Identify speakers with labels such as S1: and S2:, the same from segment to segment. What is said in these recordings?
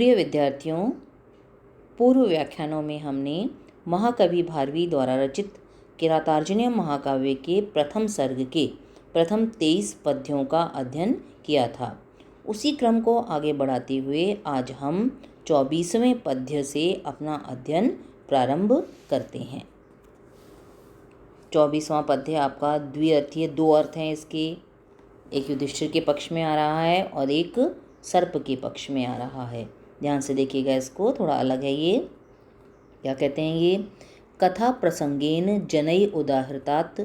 S1: प्रिय विद्यार्थियों, पूर्व व्याख्यानों में हमने महाकवि भारवी द्वारा रचित किरातार्जुनीय महाकाव्य के प्रथम सर्ग के प्रथम 23 पद्यों का अध्ययन किया था। उसी क्रम को आगे बढ़ाते हुए आज हम 24वें पद्य से अपना अध्ययन प्रारंभ करते हैं। 24वां पद्य आपका द्विअर्थीय, दो अर्थ हैं इसके। एक युधिष्ठिर के पक्ष में आ रहा है और एक सर्प के पक्ष में आ रहा है। ध्यान से देखिएगा, इसको थोड़ा अलग है। ये क्या कहते हैं? ये कथा प्रसंगेन जनई उदाहृतात्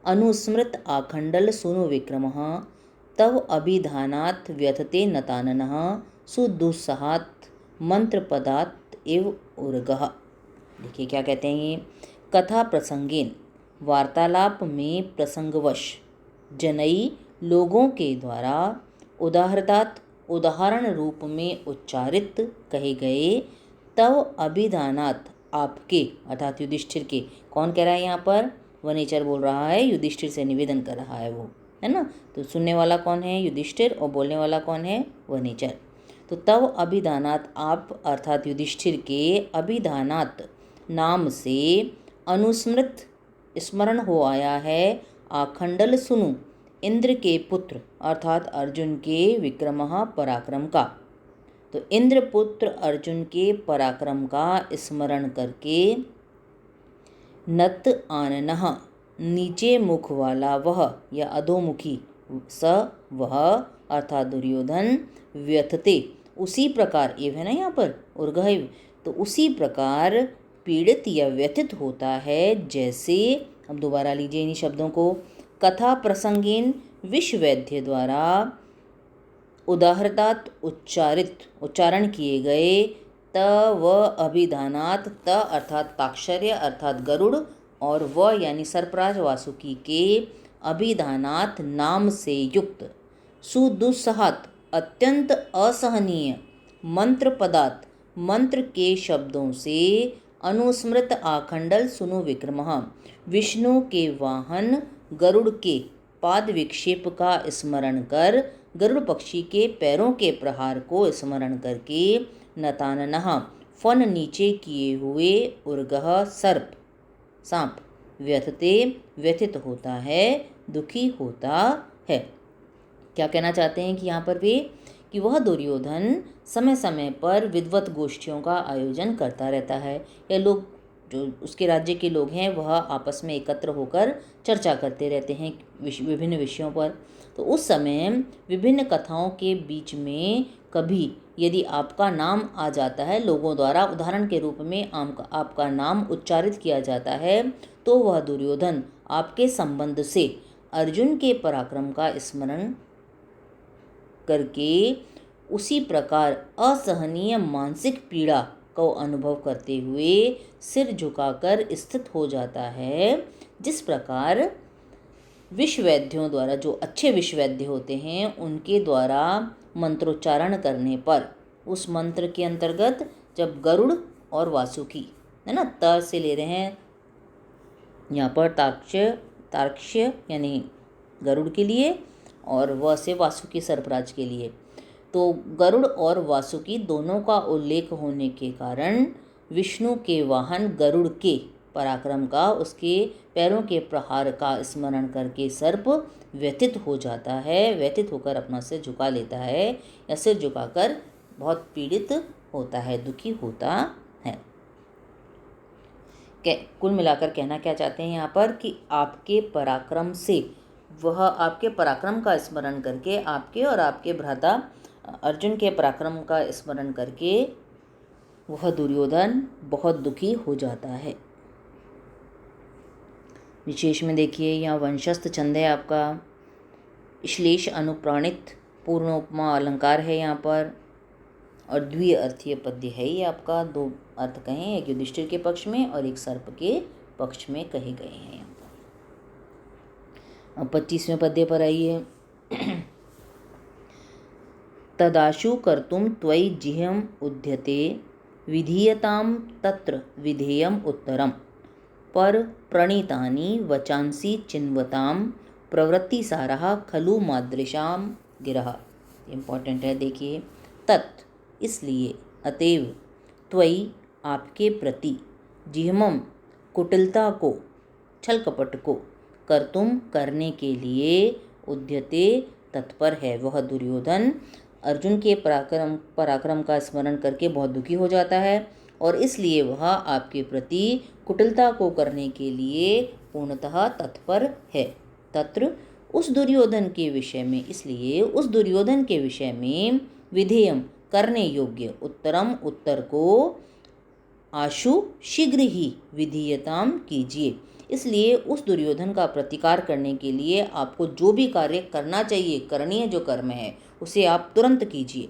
S1: अनुस्मृत आखंडल सुनु विक्रमः तव अभिधानात् व्यथते नताननः सुदुस्सहात् मंत्रपदात् एव उर्गः। देखिए क्या कहते हैं ये। कथा प्रसंगेन, वार्तालाप में प्रसंगवश, जनई लोगों के द्वारा, उदाहृतात् उदाहरण रूप में उच्चारित कहे गए, तव अभिधानात् आपके अर्थात युधिष्ठिर के। कौन कह रहा है यहाँ पर? वनेचर बोल रहा है, युधिष्ठिर से निवेदन कर रहा है वो, है ना। तो सुनने वाला कौन है? युधिष्ठिर, और बोलने वाला कौन है? वनेचर। तो तव अभिधानात् आप अर्थात युधिष्ठिर के अभिधानात् नाम से अनुस्मृत स्मरण हो आया है, आखंडल सुनु इंद्र के पुत्र अर्थात अर्जुन के विक्रमः पराक्रम का। तो इंद्र पुत्र अर्जुन के पराक्रम का स्मरण करके, नत आननः नीचे मुख वाला वह या अधोमुखी स वह अर्थात दुर्योधन, व्यथते उसी प्रकार, ये है ना यहाँ पर उर्गह, तो उसी प्रकार पीड़ित या व्यथित होता है जैसे। अब दोबारा लीजिए इन्हीं शब्दों को। कथा प्रसंगेन विश्ववैद्य द्वारा उदाहृतात् उच्चारण किए गए, त व अभिधानात्, त अर्थात ताक्षर्य अर्थात गरुड़, और व यानी सर्पराज वासुकी के अभिधानात् नाम से युक्त, सुदुस्सहात् अत्यंत असहनीय, मंत्र पदात् मंत्र के शब्दों से, अनुस्मृत आखंडल सुनु विक्रमः विष्णु के वाहन गरुड़ के पाद विक्षेप का स्मरण कर, गरुड़ पक्षी के पैरों के प्रहार को स्मरण करके, नताननः फन नीचे किए हुए, उर्गः सर्प सांप, व्यथते व्यथित होता है, दुखी होता है। क्या कहना चाहते हैं कि यहाँ पर भी कि वह दुर्योधन समय समय पर विद्वत गोष्ठियों का आयोजन करता रहता है, या लोग जो उसके राज्य के लोग हैं वह आपस में एकत्र होकर चर्चा करते रहते हैं विभिन्न विषयों पर। तो उस समय विभिन्न कथाओं के बीच में कभी यदि आपका नाम आ जाता है, लोगों द्वारा उदाहरण के रूप में आपका नाम उच्चारित किया जाता है, तो वह दुर्योधन आपके संबंध से अर्जुन के पराक्रम का स्मरण करके उसी प्रकार असहनीय मानसिक पीड़ा को अनुभव करते हुए सिर झुकाकर स्थित हो जाता है। जिस प्रकार विश्ववैद्यों द्वारा, जो अच्छे विश्ववैद्य होते हैं, उनके द्वारा मंत्रोच्चारण करने पर, उस मंत्र के अंतर्गत जब गरुड़ और वासुकी, है ना, त से ले रहे हैं यहाँ पर तार्क्ष्य यानी गरुड़ के लिए, और व से वासुकी सर्पराज के लिए। तो गरुड़ और वासुकी दोनों का उल्लेख होने के कारण विष्णु के वाहन गरुड़ के पराक्रम का, उसके पैरों के प्रहार का स्मरण करके सर्प व्यथित हो जाता है, व्यथित होकर अपना सिर झुका लेता है, या सिर झुकाकर बहुत पीड़ित होता है, दुखी होता है। कुल मिलाकर कहना क्या चाहते हैं यहाँ पर कि आपके पराक्रम से, वह आपके पराक्रम का स्मरण करके, आपके और आपके भ्राता अर्जुन के पराक्रम का स्मरण करके वह दुर्योधन बहुत दुखी हो जाता है। विशेष में देखिए, यहाँ वंशस्थ छंद है आपका, श्लेष अनुप्राणित पूर्ण उपमा अलंकार है यहाँ पर, और द्विअर्थीय पद्य है ये आपका। दो अर्थ कहें, एक युधिष्ठिर के पक्ष में और एक सर्प के पक्ष में कहे गए हैं यहाँ पर। अब 25वें पद्य पर आइए। तदाशु कर्तुम त्वयि जिह्यम उद्यते विधीयताम तत्र विधेयम उत्तरम पर प्रणीतानि वचांसि चिन्वताम प्रवृत्तिसारः खलु मादृशाम गिरः। इम्पॉर्टेंट है, देखिए। तत् इसलिए, अतएव त्वयि आपके प्रति जिह्मम कुटिलता को, छल कपट को कर्तुम करने के लिए उद्यते तत्पर है। वह दुर्योधन अर्जुन के पराक्रम का स्मरण करके बहुत दुखी हो जाता है और इसलिए वह आपके प्रति कुटिलता को करने के लिए पूर्णतः तत्पर है। तत्र उस दुर्योधन के विषय में, इसलिए उस दुर्योधन के विषय में विधेयम करने योग्य उत्तरम उत्तर को आशु शीघ्र ही विधीयताम कीजिए। इसलिए उस दुर्योधन का प्रतिकार करने के लिए आपको जो भी कार्य करना चाहिए, करणीय जो कर्म है, उसे आप तुरंत कीजिए।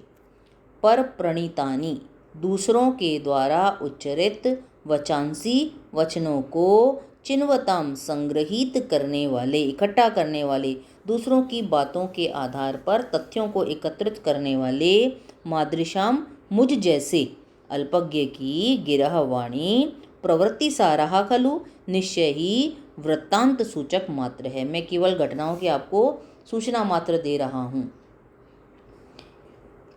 S1: पर प्रणीतानी, दूसरों के द्वारा उच्चरित वचांसी वचनों को चिन्वताम संग्रहित करने वाले, इकट्ठा करने वाले, दूसरों की बातों के आधार पर तथ्यों को एकत्रित करने वाले मादृशाम मुझ जैसे अल्पज्ञ की गिरह वाणी प्रवृत्ति साराह खलु निश्चय ही वृत्तांत सूचक मात्र है। मैं केवल घटनाओं की आपको सूचना मात्र दे रहा हूँ।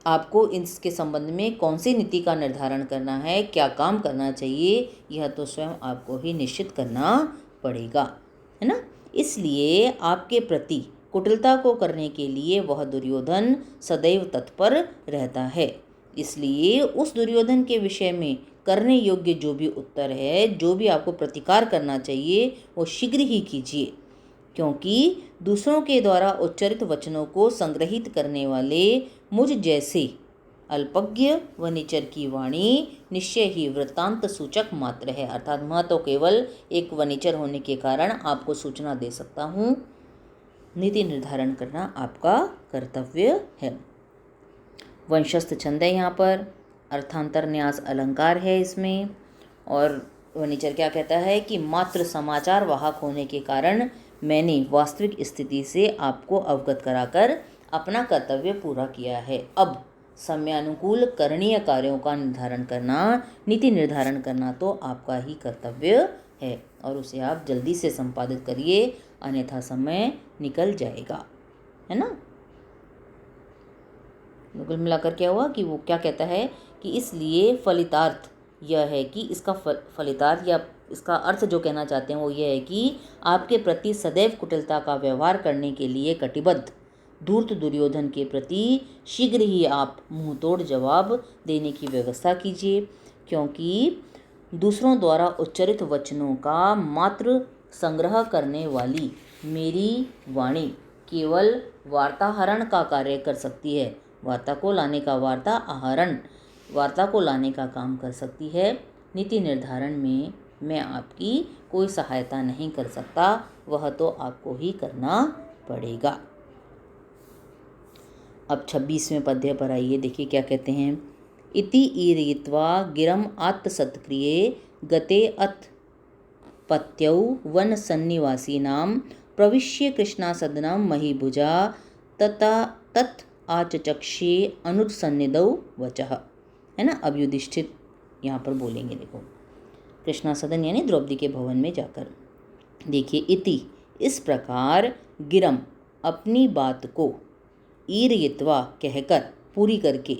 S1: आपको इसके संबंध में कौन सी नीति का निर्धारण करना है, क्या काम करना चाहिए, यह तो स्वयं आपको ही निश्चित करना पड़ेगा, है ना। इसलिए आपके प्रति कुटिलता को करने के लिए वह दुर्योधन सदैव तत्पर रहता है। इसलिए उस दुर्योधन के विषय में करने योग्य जो भी उत्तर है, जो भी आपको प्रतिकार करना चाहिए, वो शीघ्र ही कीजिए, क्योंकि दूसरों के द्वारा उच्चरित वचनों को संग्रहित करने वाले मुझ जैसे अल्पज्ञ व निचर की वाणी निश्चय ही वृत्तांत सूचक मात्र है। अर्थात मैं तो केवल एक वनिचर होने के कारण आपको सूचना दे सकता हूँ। नीति निर्धारण करना आपका कर्तव्य है। वंशस्थ छंद है यहाँ पर, अर्थांतर न्यास अलंकार है इसमें। और वनिचर क्या कहता है कि मात्र समाचार वाहक होने के कारण मैंने वास्तविक स्थिति से आपको अवगत कराकर अपना कर्तव्य पूरा किया है। अब समयानुकूल करणीय कार्यों का निर्धारण करना, नीति निर्धारण करना तो आपका ही कर्तव्य है और उसे आप जल्दी से संपादित करिए, अन्यथा समय निकल जाएगा, है ना। कुल मिलाकर क्या हुआ कि वो क्या कहता है कि इसलिए फलितार्थ यह है कि इसका फलितार्थ या इसका अर्थ जो कहना चाहते हैं वो ये है कि आपके प्रति सदैव कुटिलता का व्यवहार करने के लिए कटिबद्ध धूर्त दुर्योधन के प्रति शीघ्र ही आप मुंहतोड़ जवाब देने की व्यवस्था कीजिए, क्योंकि दूसरों द्वारा उच्चरित वचनों का मात्र संग्रह करने वाली मेरी वाणी केवल वार्ताहरण का कार्य कर सकती है। वार्ता को लाने का वार्ता को लाने का काम कर सकती है। नीति निर्धारण में मैं आपकी कोई सहायता नहीं कर सकता, वह तो आपको ही करना पड़ेगा। अब 26वें पद्य पर आइए, देखिए क्या कहते हैं। इति ईरित्वा गिरम आत्तसत्क्रिये गते अथ पत्यौ वन सन्निवासीनां प्रविश्य कृष्णासदनं महीभुजा तथा तत् आचचक्षे अनुज सन्निधौ वचः, है ना। अब युधिष्ठिर यहाँ पर बोलेंगे, देखो कृष्णासदन यानी द्रौपदी के भवन में जाकर। देखिए इति इस प्रकार, गिरम अपनी बात को, ईरयित्वा कहकर पूरी करके,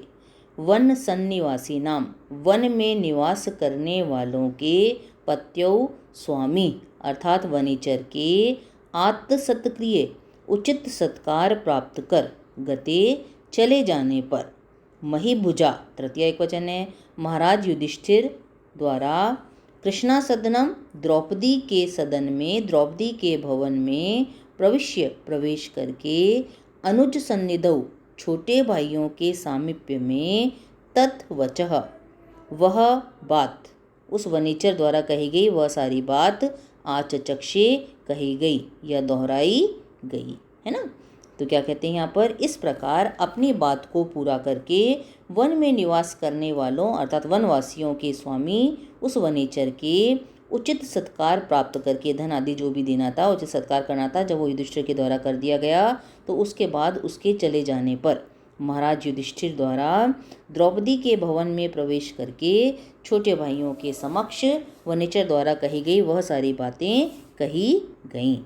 S1: वन सन्निवासी नाम वन में निवास करने वालों के, पत्यौ स्वामी अर्थात वनिचर के, आत्तसत्क्रिय उचित सत्कार प्राप्त कर, गते चले जाने पर, महीभुजा तृतीय एकवचन है, महाराज युधिष्ठिर द्वारा, कृष्णा सदनम द्रौपदी के सदन में, द्रौपदी के भवन में, प्रवेश करके, अनुज सन्निधौ छोटे भाइयों के सामीप्य में, तत्वचः वह बात, उस वनिचर द्वारा कही गई वह सारी बात, आचचक्षे कही गई या दोहराई गई, है ना। तो क्या कहते हैं यहाँ पर, इस प्रकार अपनी बात को पूरा करके वन में निवास करने वालों अर्थात वनवासियों के स्वामी उस वनिचर के उचित सत्कार प्राप्त करके, धन आदि जो भी देना था उचित सत्कार करना था, जब वो युधिष्ठिर के द्वारा कर दिया गया तो उसके बाद उसके चले जाने पर महाराज युधिष्ठिर द्वारा द्रौपदी के भवन में प्रवेश करके छोटे भाइयों के समक्ष वनिचर द्वारा कही गई वह सारी बातें कही गईं।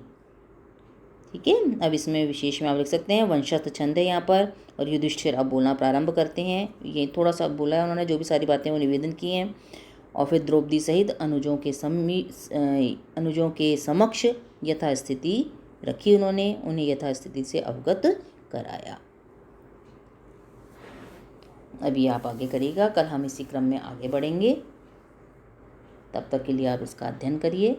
S1: ठीक है। अब इसमें विशेष में आप लिख सकते हैं वंशस्थ छंद है यहाँ पर। और युधिष्ठिर अब बोलना प्रारंभ करते हैं। ये थोड़ा सा बोला है उन्होंने, जो भी सारी बातें वो निवेदन की हैं। और फिर द्रौपदी सहित अनुजों के समक्ष यथास्थिति रखी उन्होंने, उन्हें यथास्थिति से अवगत कराया। अभी आप आगे करिएगा, कल हम इसी क्रम में आगे बढ़ेंगे। तब तक के लिए आप इसका अध्ययन करिए।